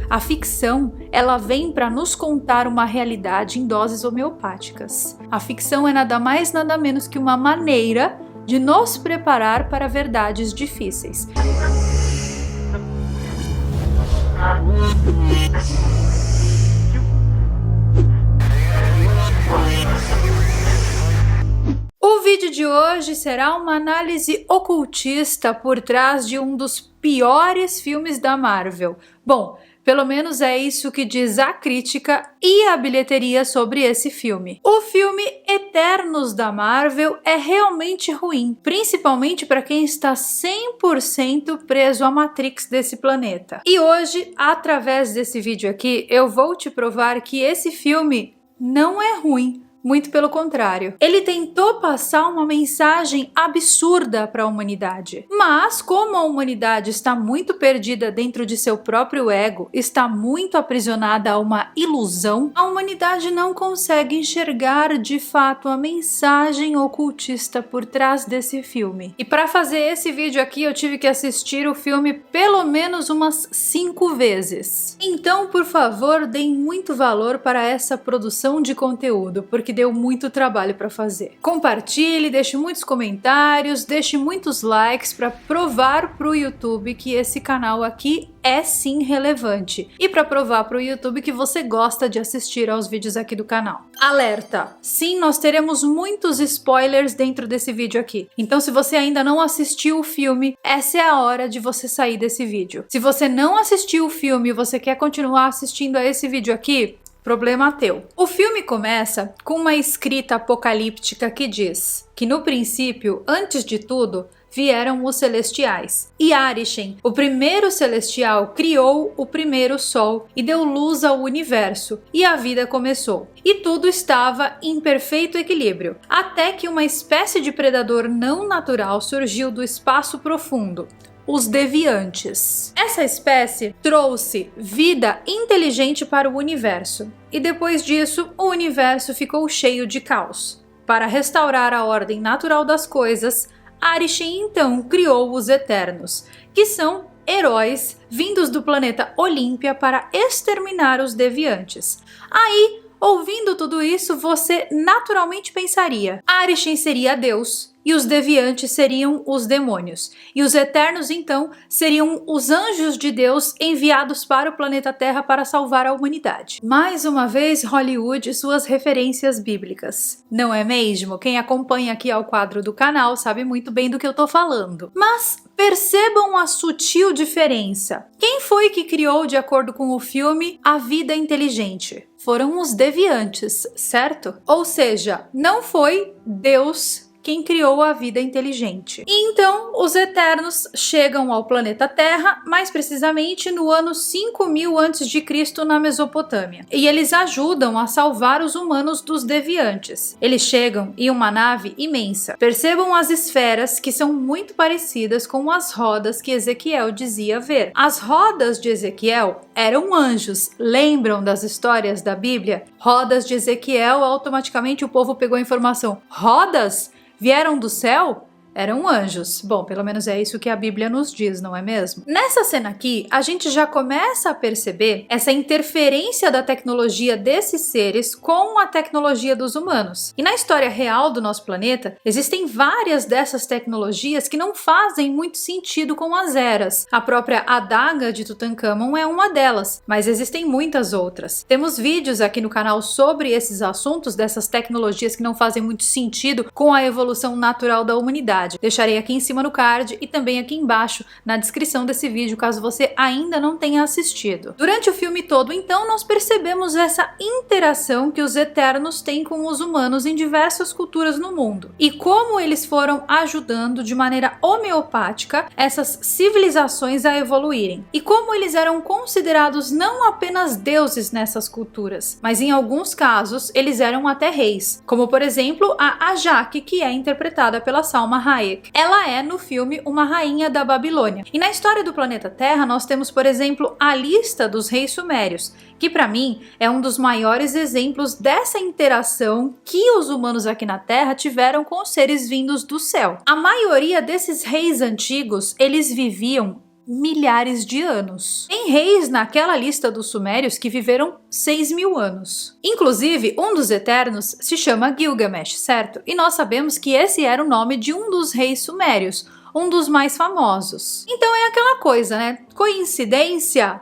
A ficção, ela vem para nos contar uma realidade em doses homeopáticas. A ficção é nada mais nada menos que uma maneira de nos preparar para verdades difíceis. O vídeo de hoje será uma análise ocultista por trás de um dos piores filmes da Marvel. Bom, pelo menos é isso que diz a crítica e a bilheteria sobre esse filme. O filme Eternos da Marvel é realmente ruim, principalmente para quem está 100% preso à Matrix desse planeta. E hoje, através desse vídeo aqui, eu vou te provar que esse filme não é ruim. Muito pelo contrário. Ele tentou passar uma mensagem absurda para a humanidade. Mas, como a humanidade está muito perdida dentro de seu próprio ego, está muito aprisionada a uma ilusão, a humanidade não consegue enxergar de fato a mensagem ocultista por trás desse filme. E para fazer esse vídeo aqui, eu tive que assistir o filme pelo menos umas 5 vezes. Então, por favor, deem muito valor para essa produção de conteúdo, porque deu muito trabalho para fazer. Compartilhe, deixe muitos comentários, deixe muitos likes para provar para o YouTube que esse canal aqui é sim relevante e para provar para o YouTube que você gosta de assistir aos vídeos aqui do canal. Alerta! Sim, nós teremos muitos spoilers dentro desse vídeo aqui. Então, se você ainda não assistiu o filme, essa é a hora de você sair desse vídeo. Se você não assistiu o filme e você quer continuar assistindo a esse vídeo aqui, problema teu. O filme começa com uma escrita apocalíptica que diz que no princípio, antes de tudo, vieram os celestiais. E Arishem, o primeiro celestial, criou o primeiro sol e deu luz ao universo, e a vida começou. E tudo estava em perfeito equilíbrio, até que uma espécie de predador não natural surgiu do espaço profundo. Os deviantes. Essa espécie trouxe vida inteligente para o universo, e depois disso, o universo ficou cheio de caos. Para restaurar a ordem natural das coisas, Arishem então criou os Eternos, que são heróis vindos do planeta Olímpia para exterminar os deviantes. Aí, ouvindo tudo isso, você naturalmente pensaria: Arishem seria Deus e os deviantes seriam os demônios. E os Eternos, então, seriam os anjos de Deus enviados para o planeta Terra para salvar a humanidade. Mais uma vez, Hollywood e suas referências bíblicas. Não é mesmo? Quem acompanha aqui ao quadro do canal sabe muito bem do que eu tô falando. Mas percebam a sutil diferença. Quem foi que criou, de acordo com o filme, a vida inteligente? Foram os deviantes, certo? Ou seja, não foi Deus quem criou a vida inteligente. E então, os Eternos chegam ao planeta Terra, mais precisamente no ano 5000 a.C. na Mesopotâmia. E eles ajudam a salvar os humanos dos deviantes. Eles chegam em uma nave imensa. Percebam as esferas, que são muito parecidas com as rodas que Ezequiel dizia ver. As rodas de Ezequiel eram anjos. Lembram das histórias da Bíblia? Rodas de Ezequiel, automaticamente o povo pegou a informação. Rodas? Vieram do céu? Eram anjos. Bom, pelo menos é isso que a Bíblia nos diz, não é mesmo? Nessa cena aqui, a gente já começa a perceber essa interferência da tecnologia desses seres com a tecnologia dos humanos. E na história real do nosso planeta, existem várias dessas tecnologias que não fazem muito sentido com as eras. A própria adaga de Tutankhamon é uma delas, mas existem muitas outras. Temos vídeos aqui no canal sobre esses assuntos, dessas tecnologias que não fazem muito sentido com a evolução natural da humanidade. Deixarei aqui em cima no card e também aqui embaixo na descrição desse vídeo, caso você ainda não tenha assistido. Durante o filme todo, então, nós percebemos essa interação que os Eternos têm com os humanos em diversas culturas no mundo e como eles foram ajudando de maneira homeopática essas civilizações a evoluírem e como eles eram considerados não apenas deuses nessas culturas, mas em alguns casos eles eram até reis, como por exemplo a Ajak, que é interpretada pela Salma Hayek. Ela é, no filme, uma rainha da Babilônia. E na história do planeta Terra, nós temos, por exemplo, a lista dos reis sumérios, que para mim é um dos maiores exemplos dessa interação que os humanos aqui na Terra tiveram com os seres vindos do céu. A maioria desses reis antigos, eles viviam milhares de anos. Tem reis naquela lista dos sumérios que viveram 6.000 anos. Inclusive, um dos Eternos se chama Gilgamesh, certo? E nós sabemos que esse era o nome de um dos reis sumérios, um dos mais famosos. Então é aquela coisa, né? Coincidência?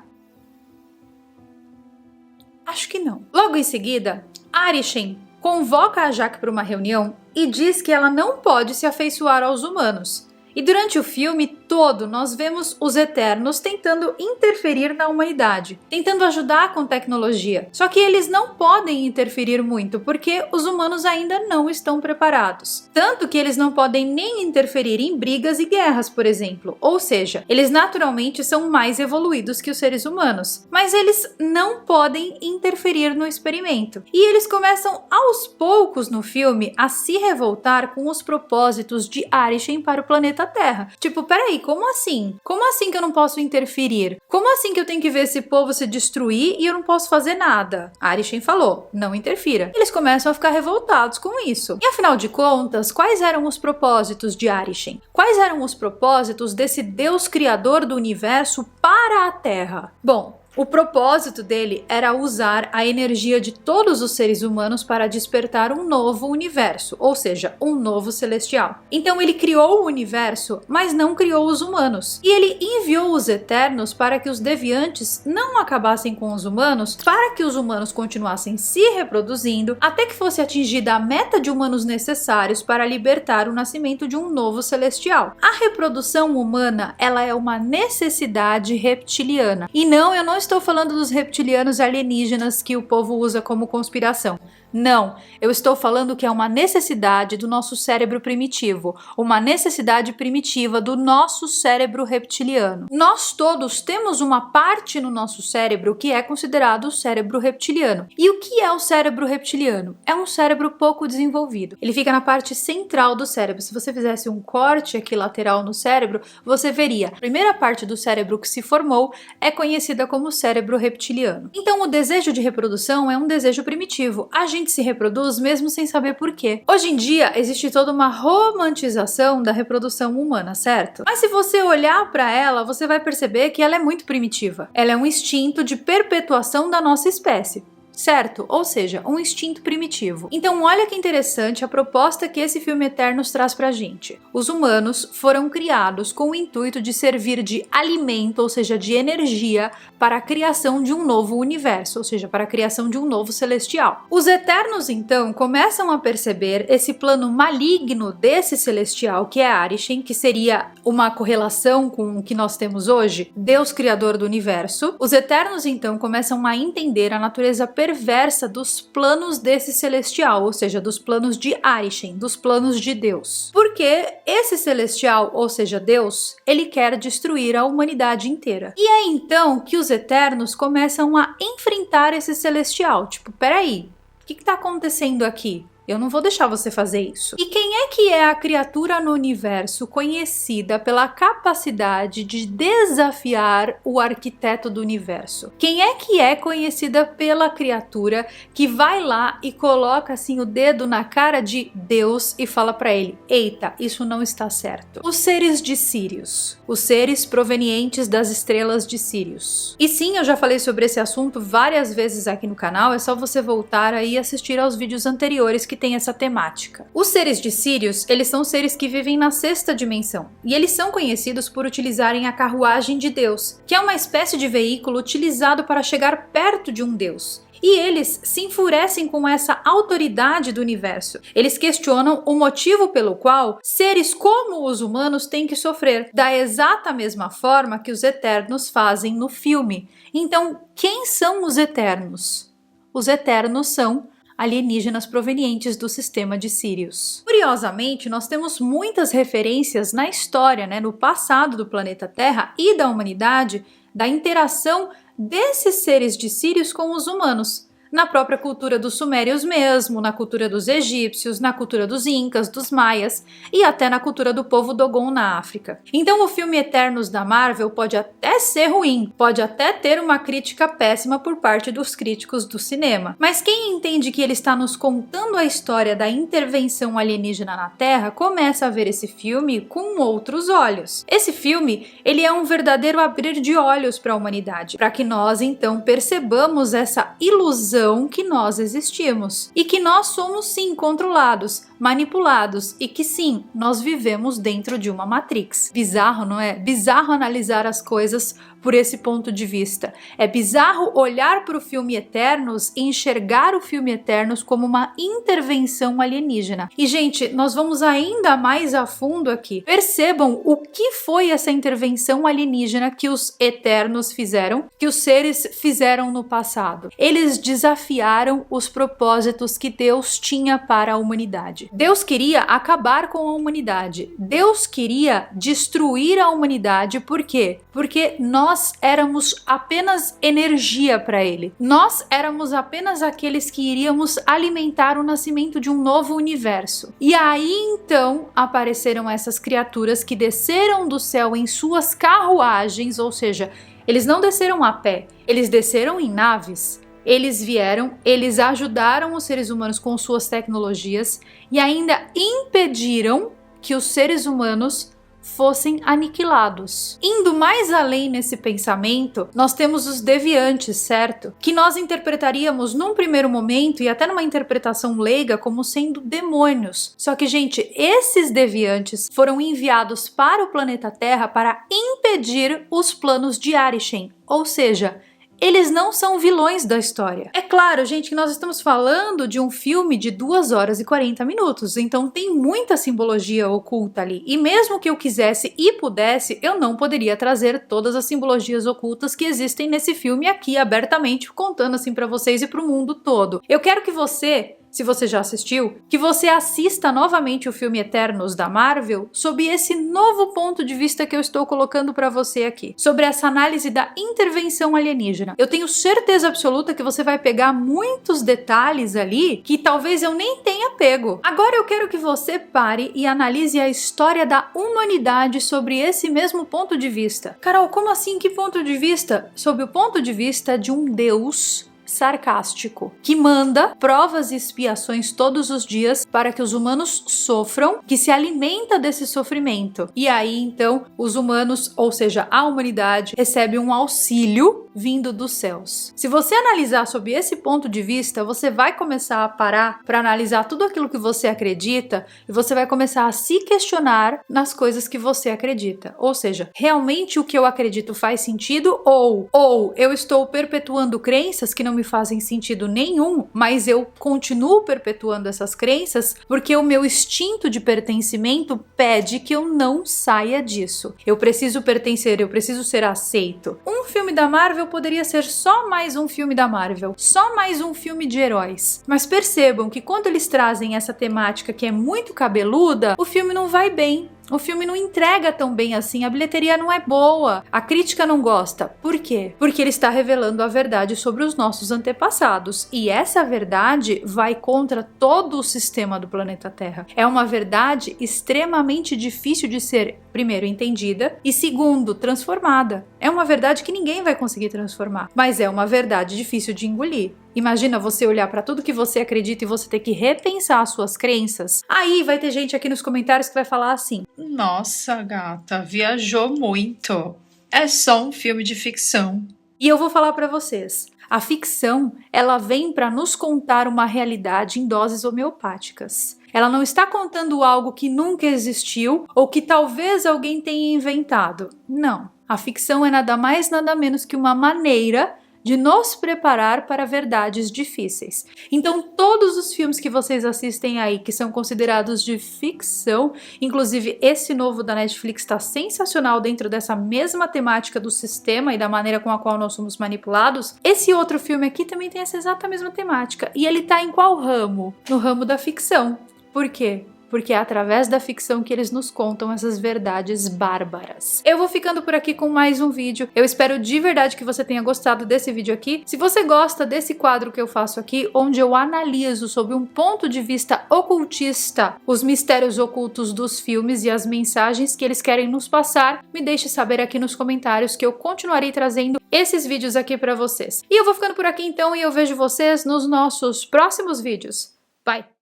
Acho que não. Logo em seguida, Arishem convoca a Jaque para uma reunião e diz que ela não pode se afeiçoar aos humanos. E durante o filme todo, nós vemos os Eternos tentando interferir na humanidade, tentando ajudar com tecnologia. Só que eles não podem interferir muito, porque os humanos ainda não estão preparados. Tanto que eles não podem nem interferir em brigas e guerras, por exemplo. Ou seja, eles naturalmente são mais evoluídos que os seres humanos. Mas eles não podem interferir no experimento. E eles começam aos poucos no filme a se revoltar com os propósitos de Arishem para o planeta Terra. Tipo, peraí, como assim? Como assim que eu não posso interferir? Como assim que eu tenho que ver esse povo se destruir e eu não posso fazer nada? Arishem falou, não interfira. Eles começam a ficar revoltados com isso. E afinal de contas, quais eram os propósitos de Arishem? Quais eram os propósitos desse Deus criador do universo para a Terra? Bom, o propósito dele era usar a energia de todos os seres humanos para despertar um novo universo, ou seja, um novo celestial. Então ele criou o universo, mas não criou os humanos. E ele enviou os Eternos para que os deviantes não acabassem com os humanos, para que os humanos continuassem se reproduzindo, até que fosse atingida a meta de humanos necessários para libertar o nascimento de um novo celestial. A reprodução humana, ela é uma necessidade reptiliana. E não, eu não estou falando dos reptilianos alienígenas que o povo usa como conspiração. Não, eu estou falando que é uma necessidade do nosso cérebro primitivo, uma necessidade primitiva do nosso cérebro reptiliano. Nós todos temos uma parte no nosso cérebro que é considerado o cérebro reptiliano. E o que é o cérebro reptiliano? É um cérebro pouco desenvolvido. Ele fica na parte central do cérebro. Se você fizesse um corte aqui lateral no cérebro, você veria. A primeira parte do cérebro que se formou é conhecida como cérebro reptiliano. Então o desejo de reprodução é um desejo primitivo. A gente se reproduz mesmo sem saber por quê. Hoje em dia existe toda uma romantização da reprodução humana, certo? Mas se você olhar para ela, você vai perceber que ela é muito primitiva. Ela é um instinto de perpetuação da nossa espécie. Certo? Ou seja, um instinto primitivo. Então olha que interessante a proposta que esse filme Eternos traz pra gente. Os humanos foram criados com o intuito de servir de alimento, ou seja, de energia, para a criação de um novo universo, ou seja, para a criação de um novo celestial. Os Eternos, então, começam a perceber esse plano maligno desse celestial, que é Arishem, que seria uma correlação com o que nós temos hoje, Deus criador do universo. Os Eternos, então, começam a entender a natureza perversa dos planos desse celestial, ou seja, dos planos de Arishem, dos planos de Deus. Porque esse celestial, ou seja, Deus, ele quer destruir a humanidade inteira. E é então que os Eternos começam a enfrentar esse celestial. Tipo, peraí, o que está acontecendo aqui? Eu não vou deixar você fazer isso. E quem é que é a criatura no universo conhecida pela capacidade de desafiar o arquiteto do universo? Quem é que é conhecida pela criatura que vai lá e coloca assim o dedo na cara de Deus e fala para ele: eita, isso não está certo. Os seres de Sírios. Os seres provenientes das estrelas de Sírios. E sim, eu já falei sobre esse assunto várias vezes aqui no canal, é só você voltar aí e assistir aos vídeos anteriores que tem essa temática. Os seres de Sírios, eles são seres que vivem na sexta dimensão, e eles são conhecidos por utilizarem a carruagem de Deus, que é uma espécie de veículo utilizado para chegar perto de um Deus. E eles se enfurecem com essa autoridade do universo. Eles questionam o motivo pelo qual seres como os humanos têm que sofrer, da exata mesma forma que os Eternos fazem no filme. Então, quem são os Eternos? Os Eternos são alienígenas provenientes do sistema de Sírios. Curiosamente, nós temos muitas referências na história, no passado do planeta Terra e da humanidade, da interação desses seres de Sírios com os humanos. na própria cultura dos sumérios mesmo, na cultura dos egípcios, na cultura dos incas, dos maias e até na cultura do povo Dogon na África. Então o filme Eternos da Marvel pode até ser ruim, pode até ter uma crítica péssima por parte dos críticos do cinema, mas quem entende que ele está nos contando a história da intervenção alienígena na Terra começa a ver esse filme com outros olhos. Esse filme, ele é um verdadeiro abrir de olhos para a humanidade, para que nós então percebamos essa ilusão que nós existimos e que nós somos sim controlados, manipulados e que sim, nós vivemos dentro de uma Matrix. Bizarro, não é? Bizarro analisar as coisas por esse ponto de vista. É bizarro olhar para o filme Eternos e enxergar o filme Eternos como uma intervenção alienígena. E gente, nós vamos ainda mais a fundo aqui. Percebam o que foi essa intervenção alienígena que os Eternos fizeram, que os seres fizeram no passado. Eles desafiaram os propósitos que Deus tinha para a humanidade. Deus queria acabar com a humanidade. Deus queria destruir a humanidade. Por quê? Porque nós éramos apenas energia para ele. Nós éramos apenas aqueles que iríamos alimentar o nascimento de um novo universo. E aí então apareceram essas criaturas que desceram do céu em suas carruagens, ou seja, eles não desceram a pé, eles desceram em naves. Eles vieram, eles ajudaram os seres humanos com suas tecnologias e ainda impediram que os seres humanos fossem aniquilados. Indo mais além nesse pensamento, nós temos os deviantes, certo? Que nós interpretaríamos num primeiro momento e até numa interpretação leiga como sendo demônios. Só que, gente, esses deviantes foram enviados para o planeta Terra para impedir os planos de Arishem, ou seja, eles não são vilões da história. É claro, gente, que nós estamos falando de um filme de 2 horas e 40 minutos, então tem muita simbologia oculta ali. E mesmo que eu quisesse e pudesse, eu não poderia trazer todas as simbologias ocultas que existem nesse filme aqui abertamente, contando assim pra vocês e pro mundo todo. Eu quero que você, se você já assistiu, que você assista novamente o filme Eternos da Marvel sob esse novo ponto de vista que eu estou colocando para você aqui, sobre essa análise da intervenção alienígena. Eu tenho certeza absoluta que você vai pegar muitos detalhes ali que talvez eu nem tenha pego. Agora eu quero que você pare e analise a história da humanidade sobre esse mesmo ponto de vista. Carol, como assim? Que ponto de vista? Sob o ponto de vista de um Deus sarcástico, que manda provas e expiações todos os dias para que os humanos sofram, que se alimenta desse sofrimento. E aí, então, os humanos, ou seja, a humanidade, recebe um auxílio vindo dos céus. Se você analisar sob esse ponto de vista, você vai começar a parar para analisar tudo aquilo que você acredita e você vai começar a se questionar nas coisas que você acredita. Ou seja, realmente o que eu acredito faz sentido ou eu estou perpetuando crenças que não me fazem sentido nenhum, mas eu continuo perpetuando essas crenças porque o meu instinto de pertencimento pede que eu não saia disso. Eu preciso pertencer, eu preciso ser aceito. Um filme da Marvel poderia ser só mais um filme da Marvel, só mais um filme de heróis. Mas percebam que quando eles trazem essa temática que é muito cabeluda, o filme não vai bem. O filme não entrega tão bem assim, a bilheteria não é boa, a crítica não gosta. Por quê? Porque ele está revelando a verdade sobre os nossos antepassados. E essa verdade vai contra todo o sistema do planeta Terra. É uma verdade extremamente difícil de ser, primeiro, entendida e, segundo, transformada. É uma verdade que ninguém vai conseguir transformar, mas é uma verdade difícil de engolir. Imagina você olhar para tudo que você acredita e você ter que repensar as suas crenças. Aí vai ter gente aqui nos comentários que vai falar assim: nossa, gata, viajou muito. É só um filme de ficção. E eu vou falar para vocês. A ficção, ela vem para nos contar uma realidade em doses homeopáticas. Ela não está contando algo que nunca existiu ou que talvez alguém tenha inventado. Não. A ficção é nada mais, nada menos que uma maneira de nos preparar para verdades difíceis. Então, todos os filmes que vocês assistem aí, que são considerados de ficção, inclusive esse novo da Netflix está sensacional dentro dessa mesma temática do sistema e da maneira com a qual nós somos manipulados, esse outro filme aqui também tem essa exata mesma temática. E ele tá em qual ramo? No ramo da ficção. Por quê? porque é através da ficção que eles nos contam essas verdades bárbaras. Eu vou ficando por aqui com mais um vídeo. Eu espero de verdade que você tenha gostado desse vídeo aqui. Se você gosta desse quadro que eu faço aqui, onde eu analiso sob um ponto de vista ocultista os mistérios ocultos dos filmes e as mensagens que eles querem nos passar, me deixe saber aqui nos comentários que eu continuarei trazendo esses vídeos aqui pra vocês. E eu vou ficando por aqui então e eu vejo vocês nos nossos próximos vídeos. Bye!